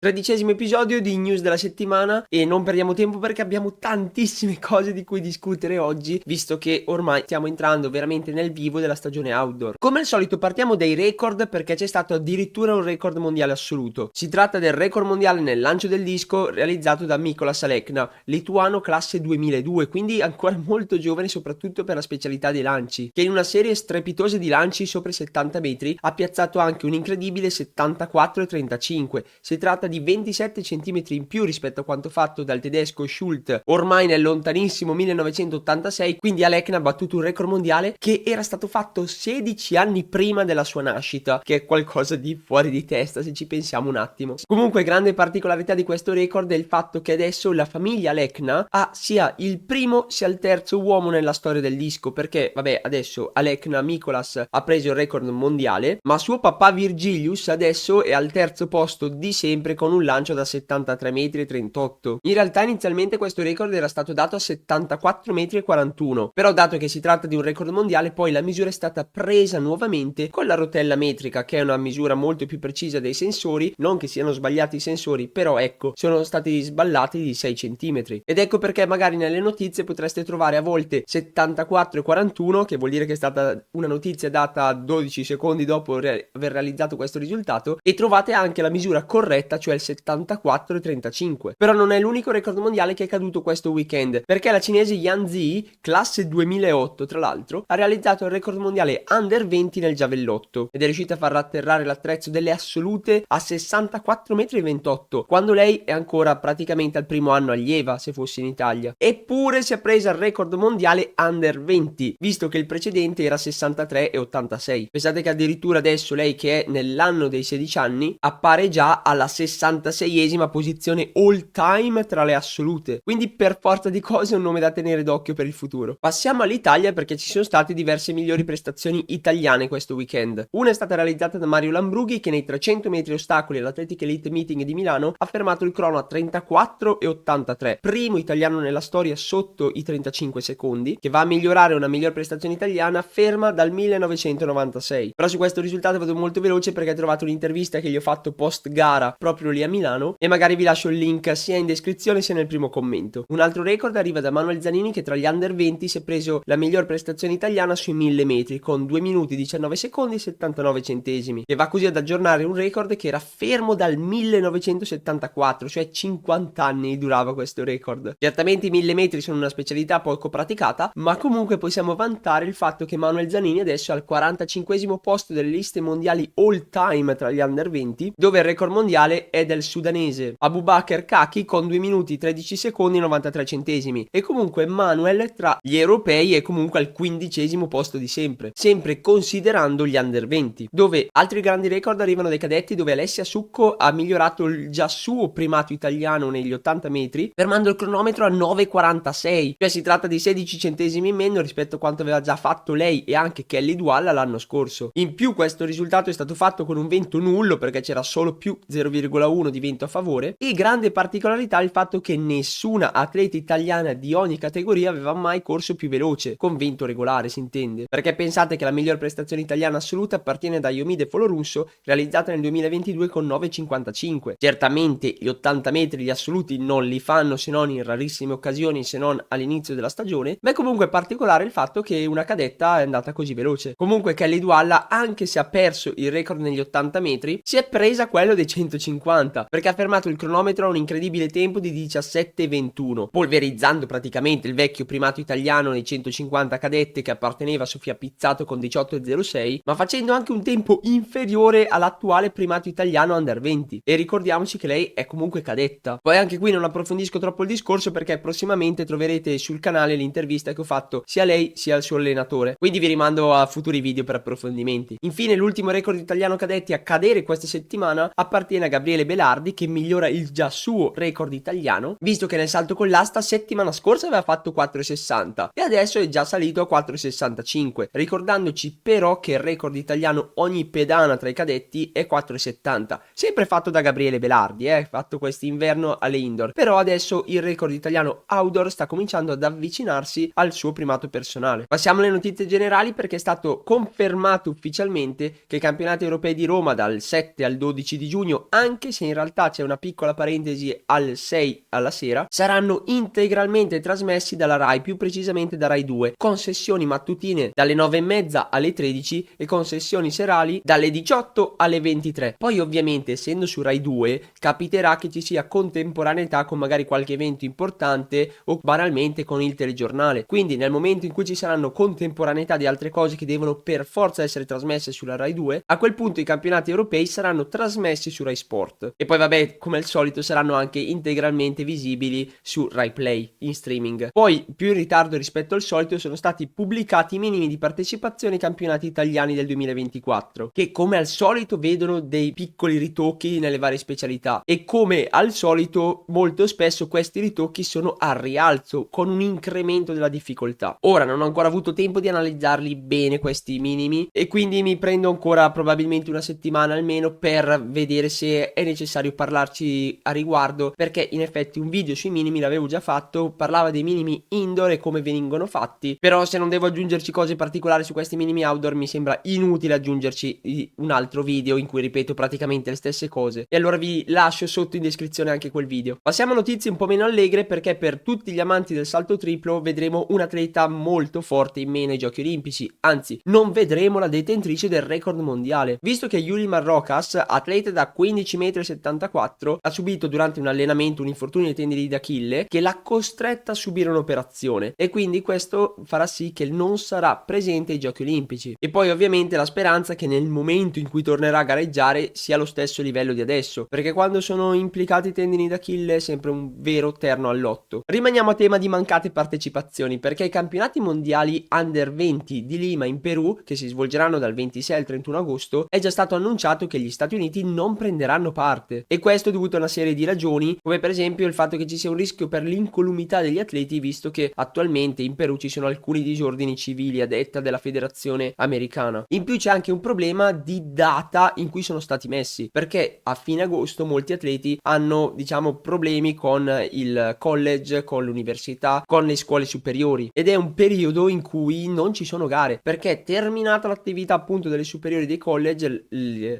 13° episodio di News della settimana e non perdiamo tempo perché abbiamo tantissime cose di cui discutere oggi, visto che ormai stiamo entrando veramente nel vivo della stagione outdoor. Come al solito partiamo dai record perché c'è stato addirittura un record mondiale assoluto. Si tratta del record mondiale nel lancio del disco realizzato da Mykolas Alekna, lituano classe 2002, quindi ancora molto giovane soprattutto per la specialità dei lanci, che in una serie strepitosa di lanci sopra i 70 metri ha piazzato anche un incredibile 74,35. Si tratta di 27 cm in più rispetto a quanto fatto dal tedesco Schult ormai nel lontanissimo 1986, quindi Alekna ha battuto un record mondiale che era stato fatto 16 anni prima della sua nascita, che è qualcosa di fuori di testa se ci pensiamo un attimo. Comunque grande particolarità di questo record è il fatto che adesso la famiglia Alekna ha sia il primo sia il terzo uomo nella storia del disco, perché vabbè adesso Alekna Mykolas ha preso il record mondiale, ma suo papà Virgilius adesso è al terzo posto di sempre con un lancio da 73 metri e 38. In realtà inizialmente questo record era stato dato a 74 metri e 41, però dato che si tratta di un record mondiale poi la misura è stata presa nuovamente con la rotella metrica, che è una misura molto più precisa dei sensori, non che siano sbagliati i sensori, però ecco, sono stati sballati di 6 cm. Ed ecco perché magari nelle notizie potreste trovare a volte 74 e 41, che vuol dire che è stata una notizia data 12 secondi dopo aver realizzato questo risultato, e trovate anche la misura corretta, cioè il 74,35. Però non è l'unico record mondiale che è caduto questo weekend, perché la cinese Yan Zi, classe 2008 tra l'altro, ha realizzato il record mondiale under 20 nel giavellotto ed è riuscita a far atterrare l'attrezzo delle assolute a 64 metri e 28, quando lei è ancora praticamente al primo anno allieva, se fosse in Italia. Eppure si è presa il record mondiale under 20, visto che il precedente era 63 e 86. Pensate che addirittura adesso lei, che è nell'anno dei 16 anni, appare già alla 66esima posizione all time tra le assolute, quindi per forza di cose è un nome da tenere d'occhio per il futuro. Passiamo all'Italia perché ci sono state diverse migliori prestazioni italiane questo weekend. Una è stata realizzata da Mario Lambrughi, che nei 300 metri ostacoli all'Athletic Elite Meeting di Milano ha fermato il crono a 34 e 83, primo italiano nella storia sotto i 35 secondi, che va a migliorare una miglior prestazione italiana ferma dal 1996. Però su questo risultato vado molto veloce perché ho trovato un'intervista che gli ho fatto post gara proprio lì a Milano e magari vi lascio il link sia in descrizione sia nel primo commento. Un altro record arriva da Manuel Zanini, che tra gli under 20 si è preso la miglior prestazione italiana sui 1000 metri con 2 minuti 19 secondi e 79 centesimi, e va così ad aggiornare un record che era fermo dal 1974, cioè 50 anni durava questo record. Certamente i 1000 metri sono una specialità poco praticata, ma comunque possiamo vantare il fatto che Manuel Zanini adesso è al 45esimo posto delle liste mondiali all time tra gli under 20, dove il record mondiale è del sudanese Abubakar Kaki con 2 minuti 13 secondi e 93 centesimi, e comunque Manuel tra gli europei è comunque al 15esimo posto di sempre considerando gli under 20, dove altri grandi record arrivano dai cadetti, dove Alessia Succo ha migliorato il già suo primato italiano negli 80 metri fermando il cronometro a 9,46, cioè si tratta di 16 centesimi in meno rispetto a quanto aveva già fatto lei e anche Kelly Dualla l'anno scorso. In più questo risultato è stato fatto con un vento nullo perché c'era solo più 0,1 di vento a favore, e grande particolarità il fatto che nessuna atleta italiana di ogni categoria aveva mai corso più veloce, con vento regolare si intende, perché pensate che la miglior prestazione italiana assoluta appartiene da Iomide Folorusso, realizzata nel 2022 con 9,55. Certamente gli 80 metri gli assoluti non li fanno se non in rarissime occasioni, se non all'inizio della stagione, ma è comunque particolare il fatto che una cadetta è andata così veloce. Comunque Kelly Dualla, anche se ha perso il record negli 80 metri, si è presa quello dei 150, perché ha fermato il cronometro a un incredibile tempo di 17,21, polverizzando praticamente il vecchio primato italiano nei 150 cadette che apparteneva a Sofia Pizzato con 18,06, ma facendo anche un tempo inferiore all'attuale primato italiano under 20, e ricordiamoci che lei è comunque cadetta. Poi anche qui non approfondisco troppo il discorso perché prossimamente troverete sul canale l'intervista che ho fatto sia a lei sia al suo allenatore, quindi vi rimando a futuri video per approfondimenti. Infine l'ultimo record italiano cadetti a cadere questa settimana appartiene a Gabriele Belardi, che migliora il già suo record italiano, visto che nel salto con l'asta settimana scorsa aveva fatto 4,60 e adesso è già salito a 4,65, ricordandoci però che il record italiano ogni pedana tra i cadetti è 4,70, sempre fatto da Gabriele Belardi, fatto quest'inverno alle indoor, però adesso il record italiano outdoor sta cominciando ad avvicinarsi al suo primato personale. Passiamo alle notizie generali perché è stato confermato ufficialmente che i campionati europei di Roma dal 7 al 12 di giugno, anche anche se in realtà c'è una piccola parentesi al 6 alla sera, saranno integralmente trasmessi dalla Rai, più precisamente da Rai 2, con sessioni mattutine dalle 9:30 alle 13 e con sessioni serali dalle 18 alle 23. Poi ovviamente, essendo su Rai 2, capiterà che ci sia contemporaneità con magari qualche evento importante o banalmente con il telegiornale. Quindi nel momento in cui ci saranno contemporaneità di altre cose che devono per forza essere trasmesse sulla Rai 2, a quel punto i campionati europei saranno trasmessi su Rai Sport. E poi vabbè, come al solito saranno anche integralmente visibili su Rai Play in streaming. Poi, più in ritardo rispetto al solito, sono stati pubblicati i minimi di partecipazione ai campionati italiani del 2024, che come al solito vedono dei piccoli ritocchi nelle varie specialità e come al solito molto spesso questi ritocchi sono al rialzo con un incremento della difficoltà. Ora non ho ancora avuto tempo di analizzarli bene questi minimi e quindi mi prendo ancora probabilmente una settimana almeno per vedere se è necessario parlarci a riguardo, perché in effetti un video sui minimi l'avevo già fatto, parlava dei minimi indoor e come vengono fatti, però se non devo aggiungerci cose particolari su questi minimi outdoor mi sembra inutile aggiungerci un altro video in cui ripeto praticamente le stesse cose, e allora vi lascio sotto in descrizione anche quel video. Passiamo a notizie un po' meno allegre, perché per tutti gli amanti del salto triplo vedremo un atleta molto forte in meno ai giochi olimpici, anzi non vedremo la detentrice del record mondiale, visto che Yulimar Rokas, atleta da 15,74 m, ha subito durante un allenamento un infortunio ai tendini d'Achille che l'ha costretta a subire un'operazione, e quindi questo farà sì che non sarà presente ai giochi olimpici. E poi ovviamente la speranza che nel momento in cui tornerà a gareggiare sia allo stesso livello di adesso, perché quando sono implicati i tendini d'Achille è sempre un vero terno al lotto. Rimaniamo a tema di mancate partecipazioni, perché i campionati mondiali Under 20 di Lima in Perù, che si svolgeranno dal 26 al 31 agosto, è già stato annunciato che gli Stati Uniti non prenderanno parte, e questo è dovuto a una serie di ragioni, come per esempio il fatto che ci sia un rischio per l'incolumità degli atleti, visto che attualmente in Perù ci sono alcuni disordini civili a detta della federazione americana. In più c'è anche un problema di data in cui sono stati messi, perché a fine agosto molti atleti hanno problemi con il college, con l'università, con le scuole superiori, ed è un periodo in cui non ci sono gare, perché terminata l'attività appunto delle superiori dei college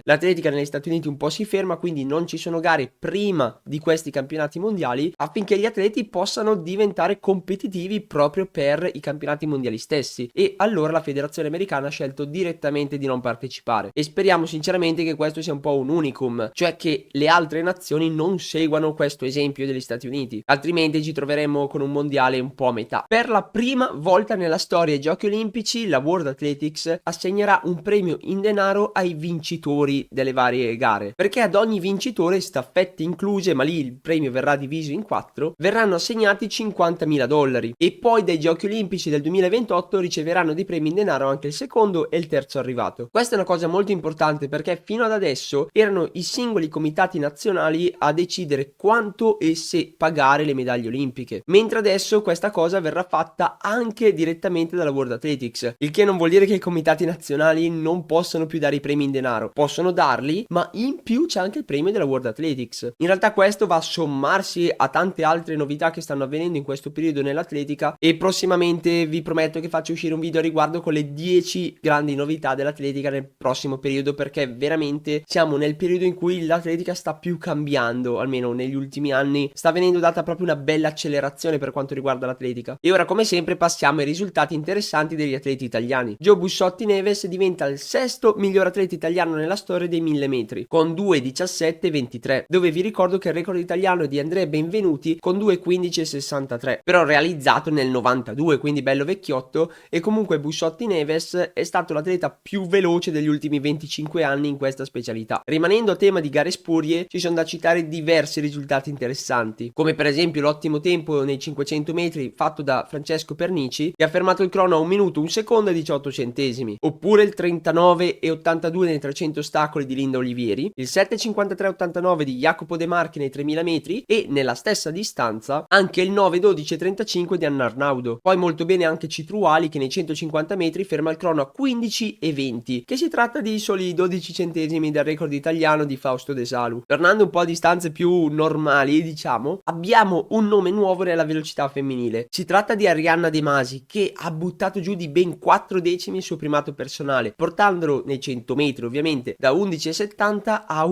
l'atletica negli Stati Uniti un po' si ferma, quindi non ci sono gare prima di questi campionati mondiali affinché gli atleti possano diventare competitivi proprio per i campionati mondiali stessi, e allora la federazione americana ha scelto direttamente di non partecipare, e speriamo sinceramente che questo sia un po' un unicum, cioè che le altre nazioni non seguano questo esempio degli Stati Uniti, altrimenti ci troveremo con un mondiale un po' a metà. Per la prima volta nella storia dei giochi olimpici la World Athletics assegnerà un premio in denaro ai vincitori delle varie gare, perché ad ogni vincitore, staffette incluse, ma lì il premio verrà diviso in 4, verranno assegnati $50.000, e poi dai giochi olimpici del 2028 riceveranno dei premi in denaro anche il secondo e il terzo arrivato. Questa è una cosa molto importante, perché fino ad adesso erano i singoli comitati nazionali a decidere quanto e se pagare le medaglie olimpiche, mentre adesso questa cosa verrà fatta anche direttamente dalla World Athletics, il che non vuol dire che i comitati nazionali non possono più dare i premi in denaro, possono darli, ma in più c'è anche il premio della World Athletics. In realtà questo va a sommarsi a tante altre novità che stanno avvenendo in questo periodo nell'atletica, e prossimamente vi prometto che faccio uscire un video a riguardo con le 10 grandi novità dell'atletica nel prossimo periodo, perché veramente siamo nel periodo in cui l'atletica sta più cambiando, almeno negli ultimi anni sta venendo data proprio una bella accelerazione per quanto riguarda l'atletica. E ora come sempre passiamo ai risultati interessanti degli atleti italiani. Gio Bussotti Neves diventa il sesto miglior atleta italiano nella storia dei 1000 metri con 2:17:23, dove vi ricordo che il record italiano è di Andrea Benvenuti con 2:15:63, però realizzato nel 92, quindi bello vecchiotto, e comunque Bussotti Neves è stato l'atleta più veloce degli ultimi 25 anni in questa specialità. Rimanendo a tema di gare spurie, ci sono da citare diversi risultati interessanti, come per esempio l'ottimo tempo nei 500 metri fatto da Francesco Pernici, che ha fermato il crono a 1 minuto 1 secondo e 18 centesimi, oppure il 39,82 nei 300 ostacoli di Linda Olivieri, il 7,53,89 di Jacopo De Marchi nei 3000 metri, e nella stessa distanza anche il 9,12,35 di Anna Arnaudo. Poi molto bene anche Citruali, che nei 150 metri ferma il crono a 15,20, che si tratta di soli 12 centesimi del record italiano di Fausto De Salu. Tornando un po' a distanze più normali, diciamo, abbiamo un nome nuovo nella velocità femminile. Si tratta di Arianna De Masi, che ha buttato giù di ben 4 decimi il suo primato personale, portandolo nei 100 metri ovviamente da 11,70 a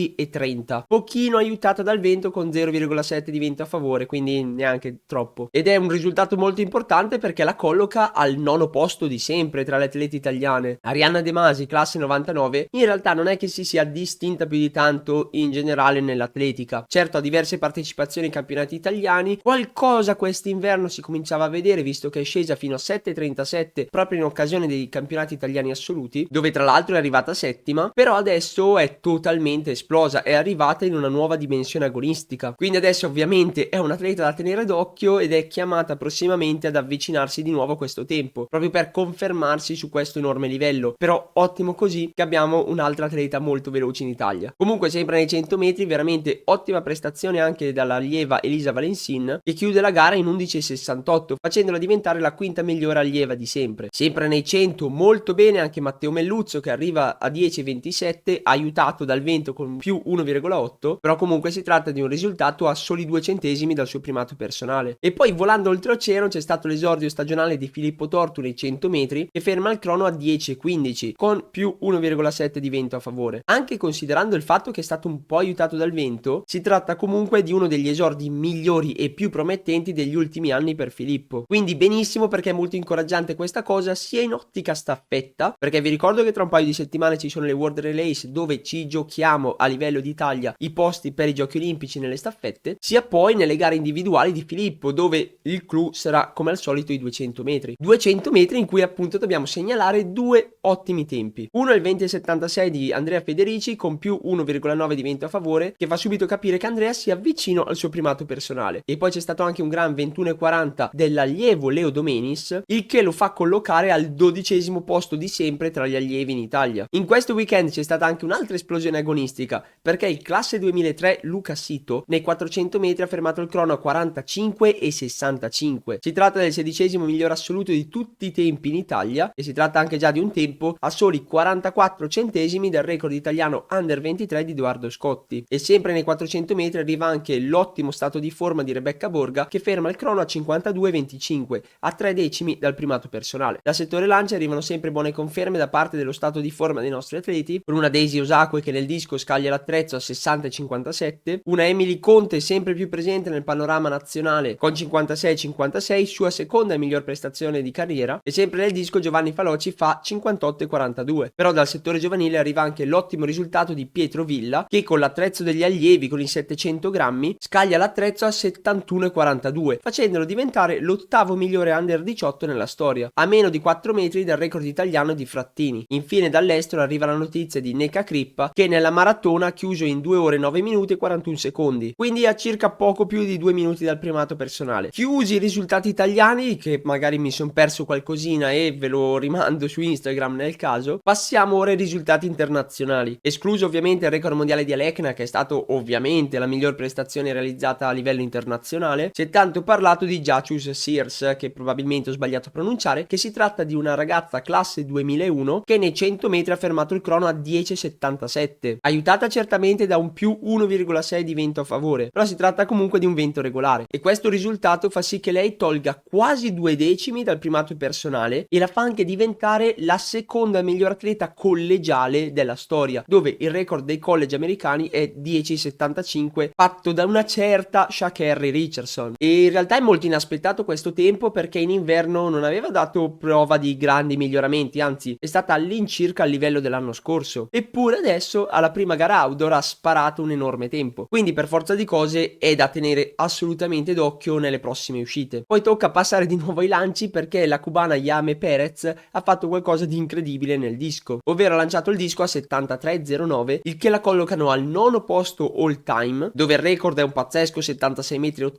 10,30, pochino aiutata dal vento con 0,7 di vento a favore, quindi neanche troppo. Ed è un risultato molto importante perché la colloca al nono posto di sempre tra le atlete italiane. Arianna De Masi, classe 99, in realtà non è che si sia distinta più di tanto in generale nell'atletica. Certo, ha diverse partecipazioni ai campionati italiani, qualcosa quest'inverno si cominciava a vedere visto che è scesa fino a 7,37 proprio in occasione dei campionati italiani assoluti, dove tra l'altro è arrivata settima, però adesso è totalmente esplosa, è arrivata in una nuova dimensione agonistica, quindi adesso ovviamente è un atleta da tenere d'occhio ed è chiamata prossimamente ad avvicinarsi di nuovo a questo tempo, proprio per confermarsi su questo enorme livello. Però ottimo così che abbiamo un'altra atleta molto veloce in Italia. Comunque sempre nei 100 metri veramente ottima prestazione anche dall'allieva Elisa Valensin, che chiude la gara in 11,68 facendola diventare la quinta migliore allieva di sempre. Sempre nei 100 molto bene anche Matteo Melluzzo, che arriva a 10,27 aiutato dal vento con più 1,8, però comunque si tratta di un risultato a soli 2 centesimi dal suo primato personale. E poi volando oltreoceano c'è stato l'esordio stagionale di Filippo Tortu nei 100 metri, che ferma il crono a 10,15 con più 1,7 di vento a favore. Anche considerando il fatto che è stato un po' aiutato dal vento, si tratta comunque di uno degli esordi migliori e più promettenti degli ultimi anni per Filippo. Quindi benissimo, perché è molto incoraggiante questa cosa sia in ottica staffetta, perché vi ricordo che tra un paio di settimane ci sono le World Relays dove ci giochiamo a livello d'Italia i posti per i giochi olimpici nelle staffette, sia poi nelle gare individuali di Filippo, dove il clou sarà come al solito i 200 metri. 200 metri in cui appunto dobbiamo segnalare due ottimi tempi. Uno è il 20,76 di Andrea Federici con più 1,9 di vento a favore, che fa subito capire che Andrea sia vicino al suo primato personale. E poi c'è stato anche un gran 21,40 dell'allievo Leo Domenis, il che lo fa collocare al 12° posto di sempre tra gli allievi in Italia. In questo weekend c'è stata anche un'altra esplosione agonistica, perché il classe 2003 Luca Sito nei 400 metri ha fermato il crono a 45,65. Si tratta del 16° migliore assoluto di tutti i tempi in Italia e si tratta anche già di un tempo a soli 44 centesimi del record italiano under 23 di Edoardo Scotti. E sempre nei 400 metri arriva anche l'ottimo stato di forma di Rebecca Borga, che ferma il crono a 52,25, a 3 decimi dal primato personale. Dal settore lancia arrivano sempre buone conferme da parte dello stato di forma dei nostri atleti, con una Daisy Osakwe che nel disco scaglia l'attrezzo a 60,57, una Emily Conte sempre più presente nel panorama nazionale con 56,56, sua seconda e miglior prestazione di carriera, e sempre nel disco Giovanni Faloci fa 58,42. Però dal settore giovanile arriva anche l'ottimo risultato di Pietro Villa, che con l'attrezzo degli allievi con i 700 grammi scaglia l'attrezzo a 71,42, facendolo diventare l'ottavo migliore under 18 nella storia, a meno di 4 metri dal record italiano di Frattini. Infine dall'estero arriva la notizia di Neka Crippa, che nella maratona ha chiuso in 2 ore 9 minuti e 41 secondi, quindi a circa poco più di 2 minuti dal primato personale. Chiusi i risultati italiani, che magari mi sono perso qualcosina e ve lo rimando su Instagram nel caso, passiamo ora ai risultati internazionali. Escluso ovviamente il record mondiale di Alekna, che è stato ovviamente la miglior prestazione realizzata a livello internazionale, si è tanto parlato di Jachus Sears, che probabilmente ho sbagliato a pronunciare, che si tratta di una ragazza classe 2001 che nei 100 metri ha fermato il crono a 10,77, aiutata certamente da un più 1,6 di vento a favore, però si tratta comunque di un vento regolare, e questo risultato fa sì che lei tolga quasi 2 decimi dal primato personale e la fa anche diventare la seconda miglior atleta collegiale della storia, dove il record dei college americani è 10,75 fatto da una certa Sha'Carri Richardson. E in realtà è molto inaspettato questo tempo, perché in inverno non aveva dato prova di grandi miglioramenti, anzi è stata all'incirca al livello dell'anno scorso, eppure adesso alla prima gara outdoor ha sparato un enorme tempo, quindi per forza di cose è da tenere assolutamente d'occhio nelle prossime uscite. Poi tocca passare di nuovo ai lanci, perché la cubana Yame Perez ha fatto qualcosa di incredibile nel disco, ovvero ha lanciato il disco a 73,09, il che la collocano al nono posto all time, dove il record è un pazzesco 76,80 metri,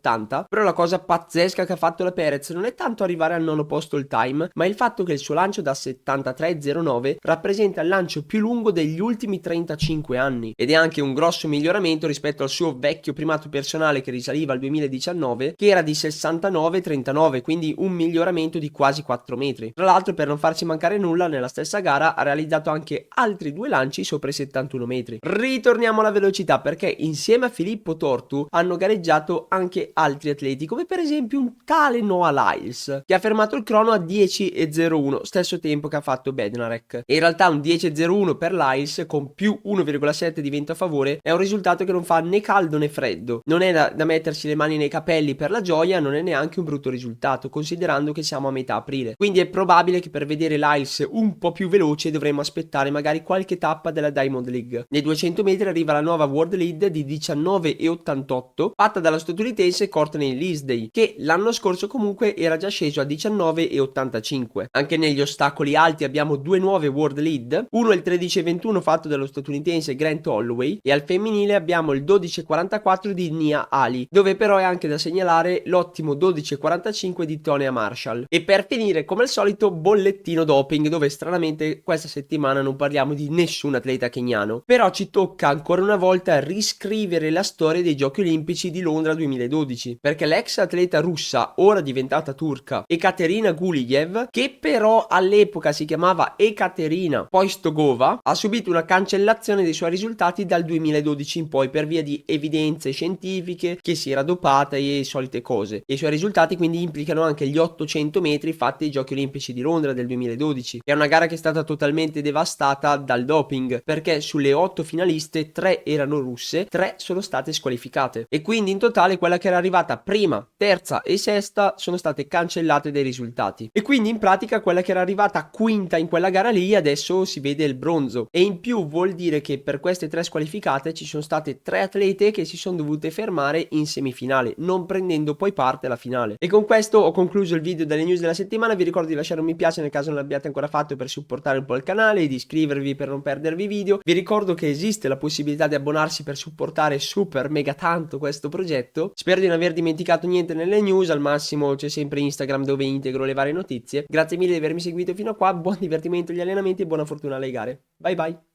però la cosa pazzesca che ha fatto la Perez non è tanto arrivare al nono posto all time, ma il fatto che il suo lancio da 73,09 rappresenta il lancio più lungo degli ultimi 35 anni, ed è anche un grosso miglioramento rispetto al suo vecchio primato personale che risaliva al 2019, che era di 69,39, quindi un miglioramento di quasi 4 metri. Tra l'altro, per non farci mancare nulla, nella stessa gara ha realizzato anche altri 2 lanci sopra i 71 metri. Ritorniamo alla velocità, perché insieme a Filippo Tortu hanno gareggiato anche altri atleti, come per esempio un tale Noah Lyles, che ha fermato il crono a 10,01, stesso tempo che ha fatto Bednarek. E in realtà un 10,01 per Lyles con più 1,7 47 di vento a favore, è un risultato che non fa né caldo né freddo. Non è da mettersi le mani nei capelli per la gioia, non è neanche un brutto risultato, considerando che siamo a metà aprile. Quindi è probabile che per vedere l'Iles un po' più veloce dovremmo aspettare magari qualche tappa della Diamond League. Nei 200 metri arriva la nuova World Lead di 19,88 fatta dalla statunitense Courtney Lisdey, che l'anno scorso comunque era già sceso a 19,85. Anche negli ostacoli alti abbiamo due nuove World Lead, uno è il 13,21 fatto dallo statunitense Grant Holloway e al femminile abbiamo il 12,44 di Nia Ali, dove però è anche da segnalare l'ottimo 12,45 di Tonya Marshall. E per finire, come al solito, bollettino doping, dove stranamente questa settimana non parliamo di nessun atleta keniano, però ci tocca ancora una volta riscrivere la storia dei Giochi Olimpici di Londra 2012, perché l'ex atleta russa, ora diventata turca, Ekaterina Guliev, che però all'epoca si chiamava Ekaterina Poistogova, ha subito una cancellazione dei suoi risultati dal 2012 in poi per via di evidenze scientifiche che si era dopata e solite cose. E i suoi risultati quindi implicano anche gli 800 metri fatti ai Giochi Olimpici di Londra del 2012. È una gara che è stata totalmente devastata dal doping, perché sulle 8 finaliste 3 erano russe, 3 sono state squalificate e quindi in totale quella che era arrivata prima, terza e sesta sono state cancellate dai risultati. E quindi in pratica quella che era arrivata quinta in quella gara lì adesso si vede il bronzo, e in più vuol dire che per queste 3 squalificate ci sono state 3 atlete che si sono dovute fermare in semifinale, non prendendo poi parte alla finale. E con questo ho concluso il video delle news della settimana. Vi ricordo di lasciare un mi piace nel caso non l'abbiate ancora fatto per supportare un po' il canale e di iscrivervi per non perdervi video. Vi ricordo che esiste la possibilità di abbonarsi per supportare super mega tanto questo progetto. Spero di non aver dimenticato niente nelle news, al massimo c'è sempre Instagram dove integro le varie notizie. Grazie mille di avermi seguito fino a qua, buon divertimento agli allenamenti e buona fortuna alle gare. Bye bye!